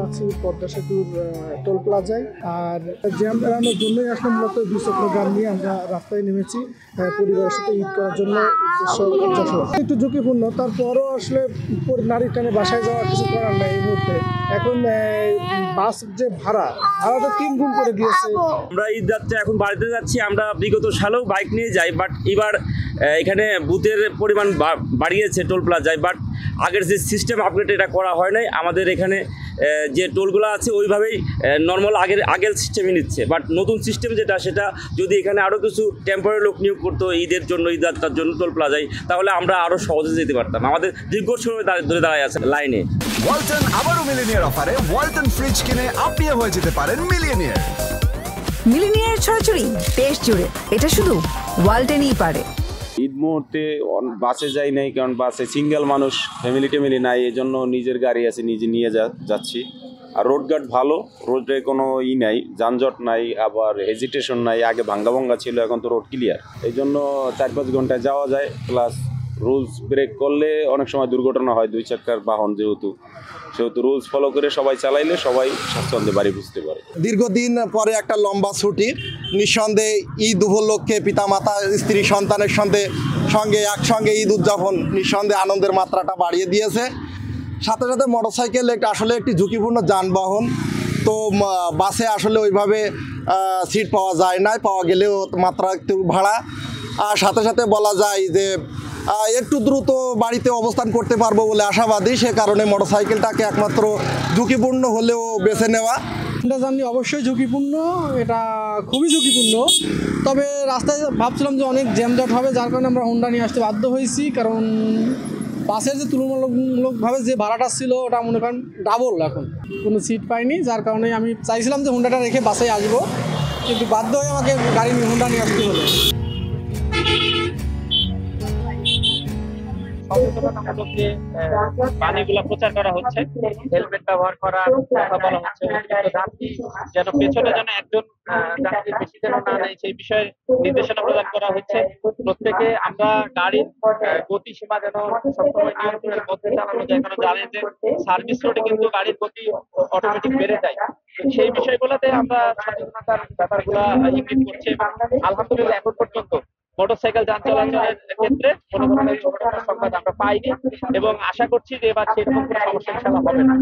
আছি পদ্মা সেতুর টোল প্লাজায়। আর জ্যাম এড়ানোর জন্যই আসলে মূলত দ্বিচক্র গান নিয়ে আমরা রাস্তায় নেমেছি পরিবারের সাথে ঈদ করার জন্য। একটু ঝুঁকিপূর্ণ, তারপরও আসলে নারী টানে বাসায় যাওয়া কিছু করার নাই এই মুহূর্তে। এখন বাস যে ভাড়াটা 3 গুণ করে দিয়েছে। আমরা ঈদ যাত্রা এখন বাড়িতে যাচ্ছি। আমরা বিগত সালেও বাইক নিয়ে যাই, বাট এবার এখানে বুথের পরিমাণ বাড়িয়েছে টোল প্লাজায়, বাট আগের যে সিস্টেম আপডেট এটা করা হয় নাই। আমাদের এখানে যে টোলগুলো আছে ওইভাবেই নর্মাল আগের সিস্টেমই নিচ্ছে, বাট নতুন সিস্টেম সেটা যদি এখানে আরও কিছু টেম্পোরারি লোক নিয়োগ করতো ঈদের জন্য, ঈদ যাত্রার জন্য টোল প্লাজায়, তাহলে আমরা আরও সহজে যেতে পারতাম। আমাদের দীর্ঘ সময় ধরে দাঁড়ায় আছে লাইনে। ওয়ালটন আবারও মিলিনিয়ার অফারে ওয়ালটন ফ্রিজ কিনে আপনিও হয়ে যেতে পারেন মিলিয়নিয়ার। মিলিনিয়ার ছড়াছড়ি দেশ জুড়ে, এটা শুধু ওয়ালটনই পারে। ঈদ মুহূর্তে বাসে যাই নাই, কারণ বাসে সিঙ্গেল মানুষ, ফ্যামিলি নাই, এই জন্য নিজের গাড়ি আছে, নিজে নিয়ে যাচ্ছি। আর রোডঘাট ভালো, রোডে কোনো নাই, যানজট নাই, আবার হেজিটেশন নাই। আগে ভাঙ্গা ছিল, এখন তো রোড ক্লিয়ার, এই জন্য 4-5 ঘন্টায় যাওয়া যায়। প্লাস রুলস ব্রেক করলে অনেক সময় দুর্ঘটনা হয়, 2 চাকার বাহন যেহেতু রুলস ফলো করে সবাই চালাইলে সবাই স্বাচ্ছন্দ্যে বাড়ি বুঝতে পারে। দীর্ঘদিন পরে একটা লম্বা ছুটি, নিঃসন্দেহে ঈদ উপলক্ষে পিতামাতা স্ত্রী সন্তানের সঙ্গে একসঙ্গে ঈদ উদযাপন নিঃসন্দেহে আনন্দের মাত্রাটা বাড়িয়ে দিয়েছে। সাথে সাথে মোটরসাইকেল আসলে একটি ঝুঁকিপূর্ণ যানবাহন, তো বাসে আসলে ওইভাবে সিট পাওয়া যায় না, পাওয়া গেলেও মাত্রা একটু ভাড়া। আর সাথে সাথে বলা যায় যে একটু দ্রুত বাড়িতে অবস্থান করতে পারবো বলে আশাবাদী, সে কারণে মোটরসাইকেলটাকে একমাত্র ঝুঁকিপূর্ণ হলেও বেছে নেওয়া। এটা জানি অবশ্যই ঝুঁকিপূর্ণ, এটা খুবই ঝুঁকিপূর্ণ। তবে রাস্তায় ভাবছিলাম যে অনেক জ্যামজট হবে, যার কারণে আমরা হোন্ডা নিয়ে আসতে বাধ্য হয়েছি। কারণ বাসের যে তুলনামূলকভাবে যে ভাড়াটা ছিল ওটা মনে করেন ডাবল, এখন কোনো সিট পাইনি, যার কারণে আমি চাইছিলাম যে হোন্ডাটা রেখে বাসে আসবো, কিন্তু বাধ্য হয়ে আমাকে হোন্ডা নিয়ে আসতে হলো। সচেতনতামূলক যে বাণীগুলো প্রচার করা হচ্ছে, হেলমেট ব্যবহার করার কথা বলা হচ্ছে, যেন পেছনে যেন একজন যাত্রী বেশি যেন না নেয় সেই বিষয়ে নির্দেশনা প্রদান করা হচ্ছে। প্রত্যেকে আমরা গাড়ির গতিসীমা যেন সবসময় নিয়ন্ত্রণের মধ্যে চালানো যায়, কারণ জানেন যে সার্ভিস রোডে কিন্তু গাড়ির গতি অটোমেটিক বেড়ে যায়। সেই বিষয়গুলোতে আমরা সচেতনতার ব্যাপারগুলো ইঙ্গিত করছি। আলহামদুলিল্লাহ এখন পর্যন্ত মোটরসাইকেল যান চলাচলের ক্ষেত্রে কোনো ধরনের দুর্ঘটনার সংবাদ আমরা পাইনি এবং আশা করছি যে এবার সেরকম কোনো সমস্যা ইনশাআল্লাহ হবে না।